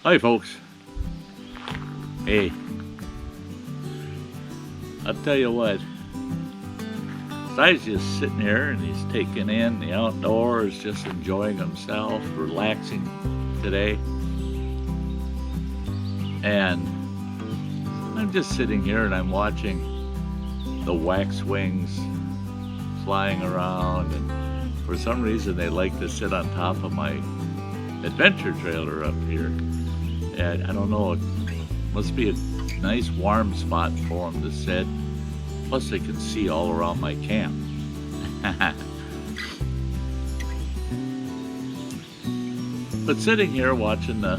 Hi folks. Hey, I'll tell you what, Sty's just sitting here and he's taking in the outdoors, just enjoying himself, relaxing today. And I'm just sitting here and I'm watching the waxwings flying around, and for some reason they like to sit on top of my adventure trailer up here. And I don't know, it must be a nice warm spot for them to sit. Plus they can see all around my camp. But sitting here watching the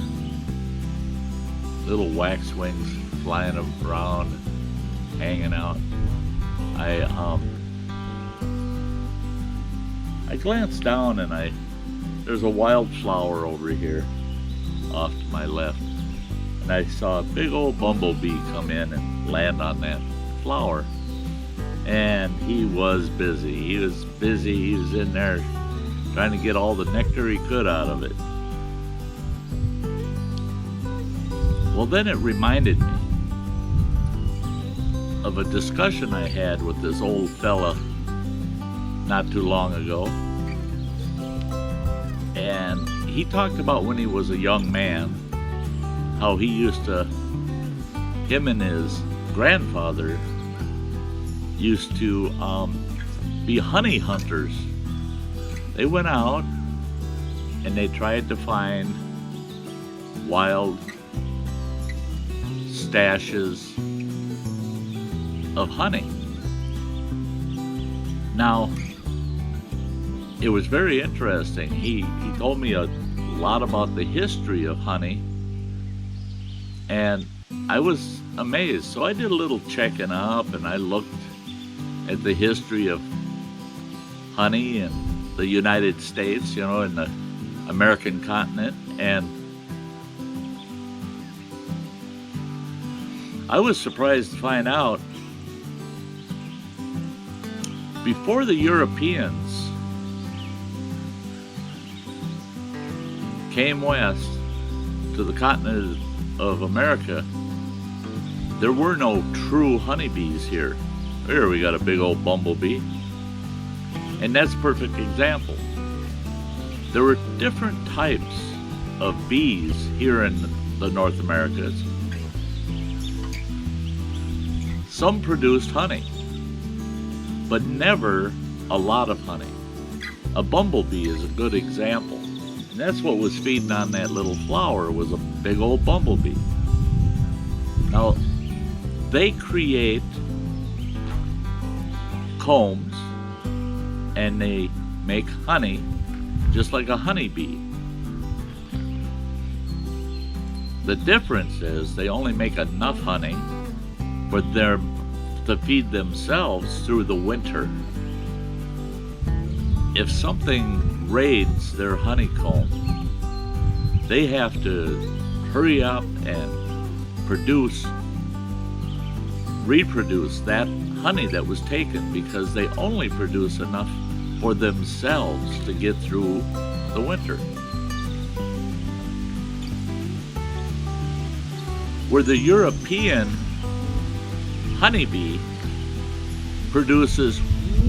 little waxwings flying around, hanging out, I glanced down and there's a wildflower over here off to my left, and I saw a big old bumblebee come in and land on that flower. And he was busy. He was in there trying to get all the nectar he could out of it. Well, then it reminded me of a discussion I had with this old fella not too long ago. And he talked about when he was a young man, how him and his grandfather used to be honey hunters. They went out and they tried to find wild stashes of honey. Now, it was very interesting. He told me a lot about the history of honey, and I was amazed. So I did a little checking up and I looked at the history of honey in the United States, in the American continent, and I was surprised to find out before the Europeans came west to the continent of America, there were no true honeybees here. Here we got a big old bumblebee, and that's a perfect example. There were different types of bees here in the North Americas. Some produced honey, but never a lot of honey. A bumblebee is a good example. And that's what was feeding on that little flower, was a big old bumblebee. Now, they create combs and they make honey just like a honeybee. The difference is they only make enough honey for them to feed themselves through the winter. If something raids their honeycomb, they have to hurry up and reproduce that honey that was taken, because they only produce enough for themselves to get through the winter. Where the European honeybee produces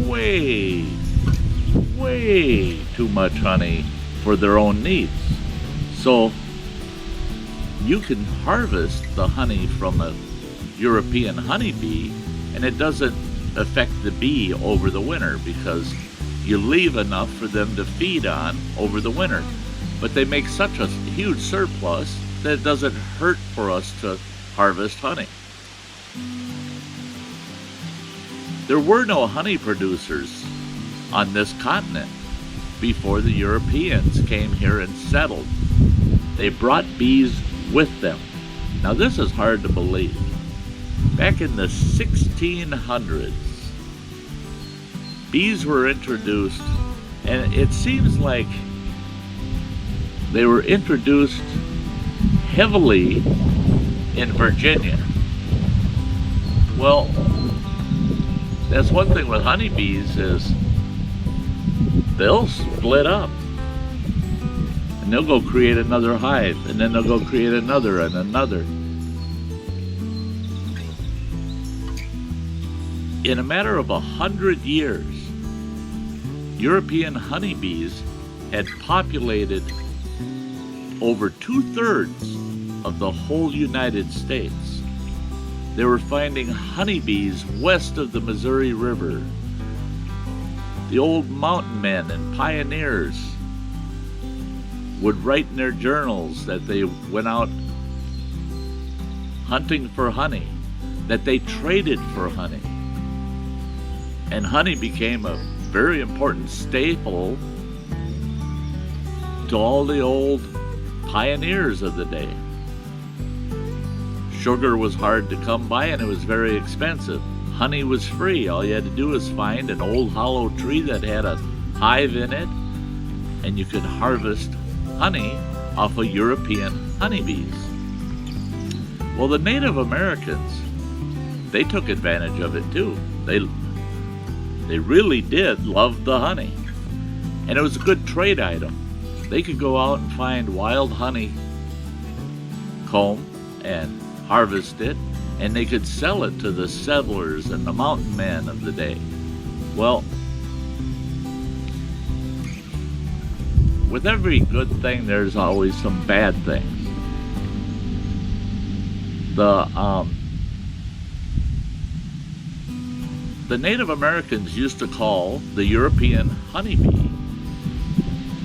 way too much honey for their own needs. So you can harvest the honey from a European honeybee and it doesn't affect the bee over the winter, because you leave enough for them to feed on over the winter. But they make such a huge surplus that it doesn't hurt for us to harvest honey. There were no honey producers on this continent before the Europeans came here and settled. They brought bees with them. Now this is hard to believe. Back in the 1600s, bees were introduced, and it seems like they were introduced heavily in Virginia. Well, that's one thing with honeybees, is they'll split up. And And they'll go create another hive, and then they'll go create another and another. In a matter of 100 years, European honeybees had populated over 2/3 of the whole United States. They were finding honeybees west of the Missouri River. The old mountain men and pioneers would write in their journals that they went out hunting for honey, that they traded for honey. And honey became a very important staple to all the old pioneers of the day. Sugar was hard to come by and it was very expensive. Honey was free. All you had to do was find an old hollow tree that had a hive in it, and you could harvest honey off of European honeybees. Well, the Native Americans, they took advantage of it too. They really did love the honey, and it was a good trade item. They could go out and find wild honey comb and harvest it, and they could sell it to the settlers and the mountain men of the day. Well, with every good thing, there's always some bad things. The Native Americans used to call the European honeybee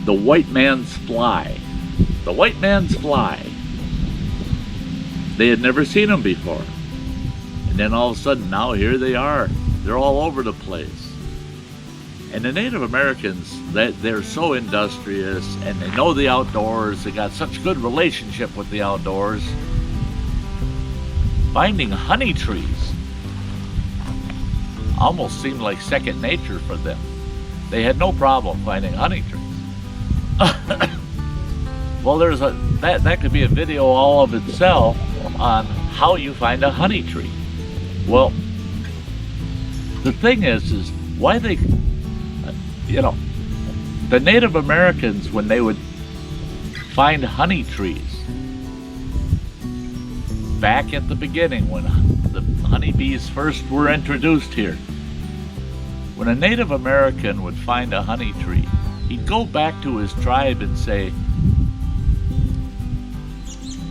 the white man's fly. The white man's fly. They had never seen them before. And then all of a sudden, now here they are. They're all over the place. And the Native Americans, they're so industrious and they know the outdoors. They got such a good relationship with the outdoors. Finding honey trees almost seemed like second nature for them. They had no problem finding honey trees. Well, that could be a video all of itself on how you find a honey tree. Well, the thing is why they, the Native Americans, when they would find honey trees back at the beginning, when the honeybees first were introduced here, when a Native American would find a honey tree, he'd go back to his tribe and say,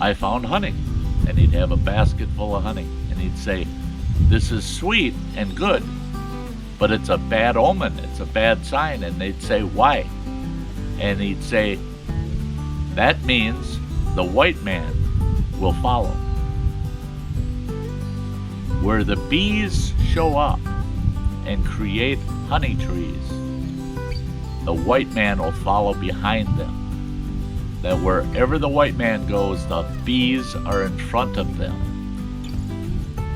I found honey. And he'd have a basket full of honey. And he'd say, this is sweet and good, but it's a bad omen. It's a bad sign. And they'd say, why? And he'd say, that means the white man will follow. Where the bees show up and create honey trees, the white man will follow behind them. That wherever the white man goes, the bees are in front of them.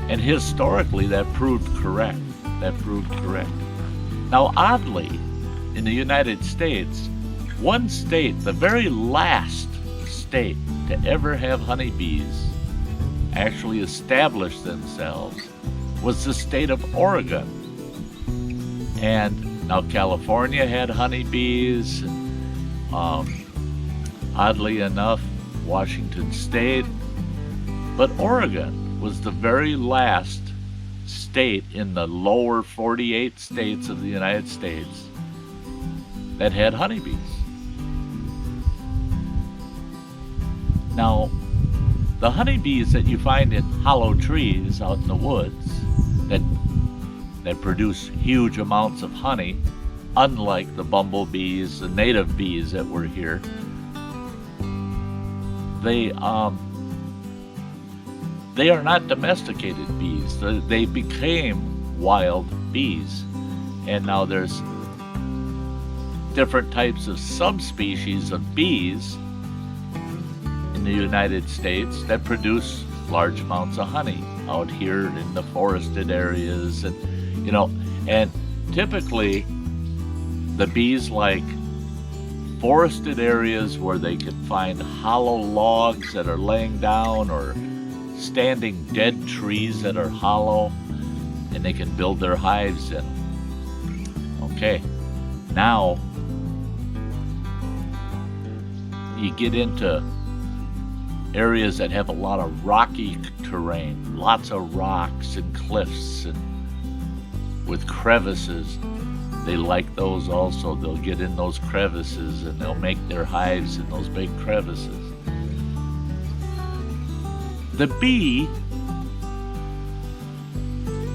And historically, that proved correct. Now, oddly, in the United States, one state, the very last state to ever have honeybees actually establish themselves, was the state of Oregon. And now California had honeybees, oddly enough, Washington State, but Oregon was the very last state in the lower 48 states of the United States that had honeybees. Now, the honeybees that you find in hollow trees out in the woods that produce huge amounts of honey, unlike the bumblebees, the native bees that were here, they are not domesticated bees. They became wild bees. And now there's different types of subspecies of bees in the United States that produce large amounts of honey out here in the forested areas. And and typically the bees like forested areas where they can find hollow logs that are laying down or standing dead trees that are hollow, and they can build their hives in them. Okay, now you get into areas that have a lot of rocky terrain, lots of rocks and cliffs and with crevices. They like those also. They'll get in those crevices and they'll make their hives in those big crevices. The bee,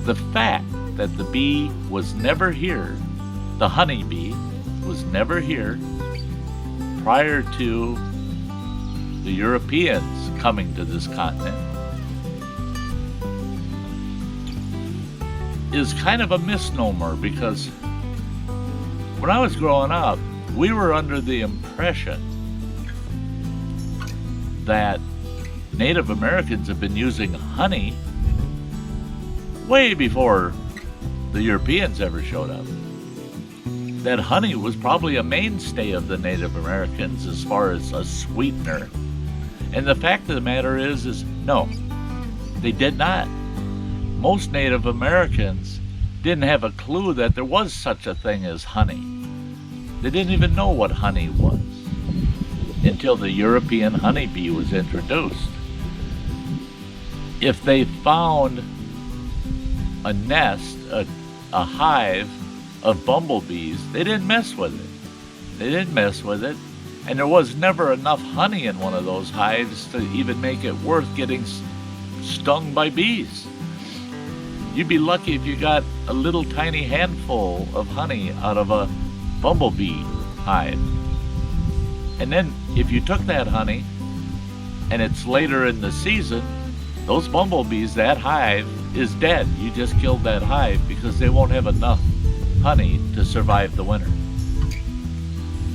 the fact that the bee was never here, the honeybee was never here prior to the Europeans coming to this continent, is kind of a misnomer, because when I was growing up, we were under the impression that Native Americans have been using honey way before the Europeans ever showed up. That honey was probably a mainstay of the Native Americans as far as a sweetener. And the fact of the matter is no, they did not. Most Native Americans didn't have a clue that there was such a thing as honey. They didn't even know what honey was until the European honeybee was introduced. If they found a nest, a hive of bumblebees, they didn't mess with it. They didn't mess with it. And there was never enough honey in one of those hives to even make it worth getting stung by bees. You'd be lucky if you got a little tiny handful of honey out of a bumblebee hive. And then if you took that honey and it's later in the season, those bumblebees, that hive is dead. You just killed that hive because they won't have enough honey to survive the winter.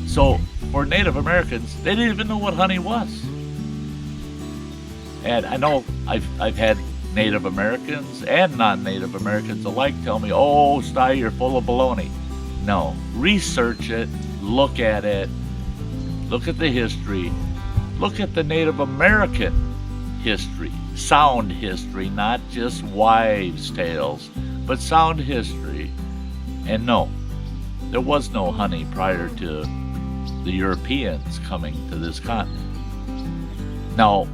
So for Native Americans, they didn't even know what honey was. And I know I've had Native Americans and non-Native Americans alike tell me, "Oh, Sty, you're full of baloney." No, research it, look at it, look at the history, look at the Native American history, sound history, not just wives' tales, but sound history. And no, there was no honey prior to the Europeans coming to this continent. Now,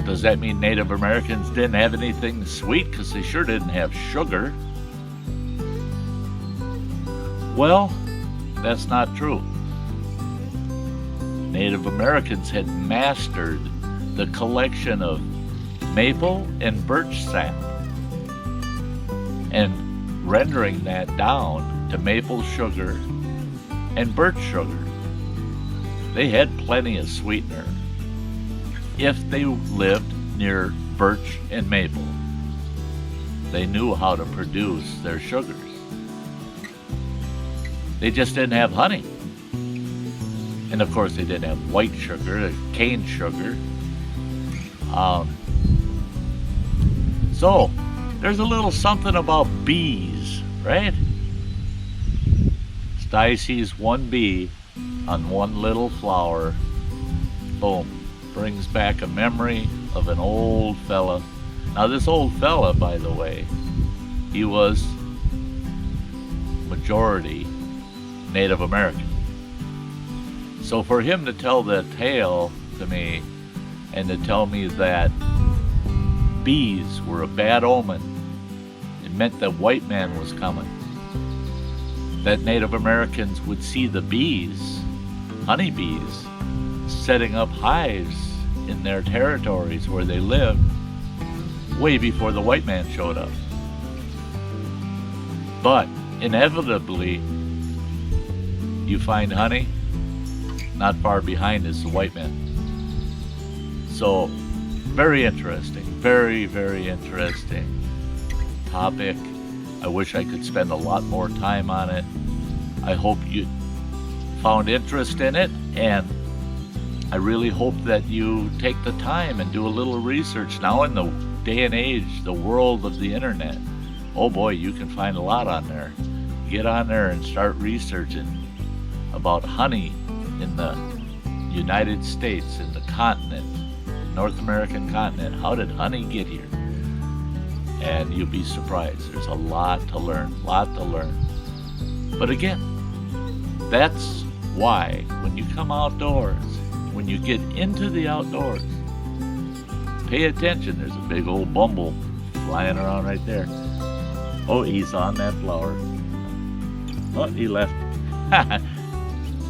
does that mean Native Americans didn't have anything sweet? Because they sure didn't have sugar. Well, that's not true. Native Americans had mastered the collection of maple and birch sap and rendering that down to maple sugar and birch sugar. They had plenty of sweetener if they lived near birch and maple. They knew how to produce their sugars. They just didn't have honey. And of course they didn't have white sugar, cane sugar. So there's a little something about bees, right? Sty sees one bee on one little flower. Boom. Brings back a memory of an old fella. Now this old fella, by the way, he was majority Native American. So for him to tell that tale to me and to tell me that bees were a bad omen, it meant that white man was coming. That Native Americans would see the bees, honeybees, setting up hives in their territories where they lived way before the white man showed up. But inevitably, you find honey, not far behind is the white man. So, very interesting, very, very interesting topic. I wish I could spend a lot more time on it. I hope you found interest in it, and I really hope that you take the time and do a little research. Now in the day and age, the world of the internet, oh boy, you can find a lot on there. Get on there and start researching about honey in the United States, in the continent, North American continent. How did honey get here? And you'll be surprised. There's a lot to learn, But again, that's why when you come outdoors when you get into the outdoors, pay attention. There's a big old bumble flying around right there. Oh, he's on that flower. Oh, he left.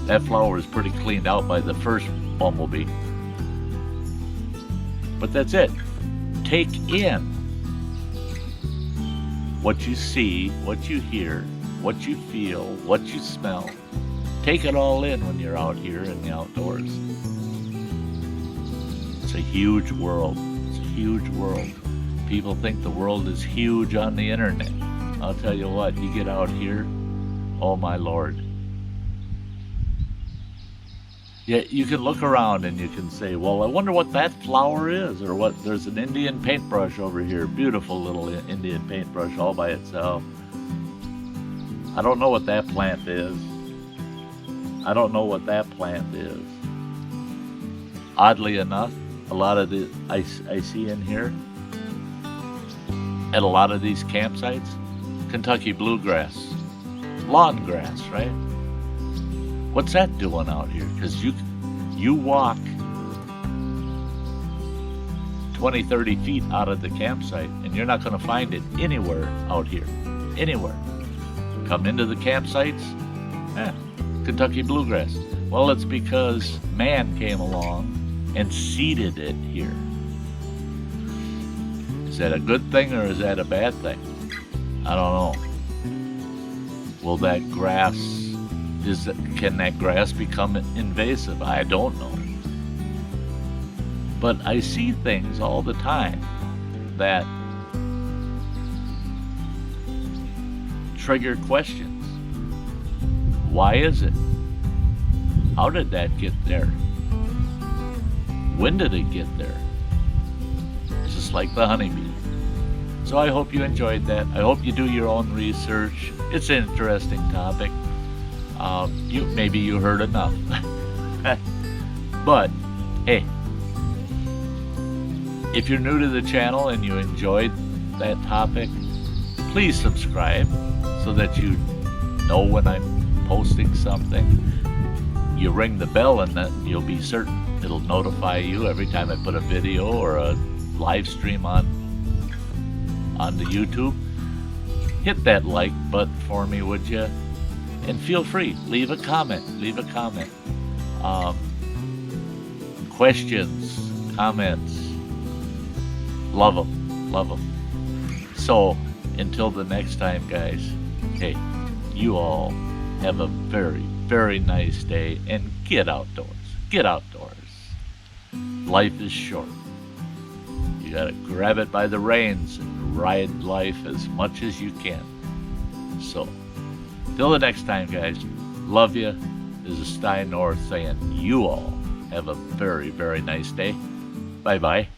That flower is pretty cleaned out by the first bumblebee. But that's it. Take in what you see, what you hear, what you feel, what you smell. Take it all in when you're out here in the outdoors. It's a huge world. It's a huge world. People think the world is huge on the internet. I'll tell you what, you get out here, oh my Lord. Yeah, you can look around and you can say, well, I wonder what that flower is, or what. There's an Indian paintbrush over here, beautiful little Indian paintbrush all by itself. I don't know what that plant is. I don't know what that plant is. Oddly enough, a lot of the I see in here at a lot of these campsites, Kentucky bluegrass, lawn grass, right? What's that doing out here? Because you walk 20, 30 feet out of the campsite and you're not going to find it anywhere out here. Anywhere. Come into the campsites, Kentucky bluegrass. Well, it's because man came along and seeded it here. Is that a good thing or is that a bad thing? I don't know. Will that grass, can that grass become invasive? I don't know. But I see things all the time that trigger questions. Why is it? How did that get there? When did it get there? Just like the honeybee. So I hope you enjoyed that. I hope you do your own research. It's an interesting topic. Maybe you heard enough. But, hey, if you're new to the channel and you enjoyed that topic, please subscribe so that you know when I'm posting something. You ring the bell and then you'll be certain it'll notify you every time I put a video or a live stream on the YouTube. Hit that like button for me, would you? And feel free, leave a comment. Questions, comments, love them. So until the next time, guys, hey, you all have a very, very nice day and get outdoors. Life is short. You gotta grab it by the reins and ride life as much as you can. So, till the next time, guys, love you. This is Sty North saying you all have a very, very nice day. Bye-bye.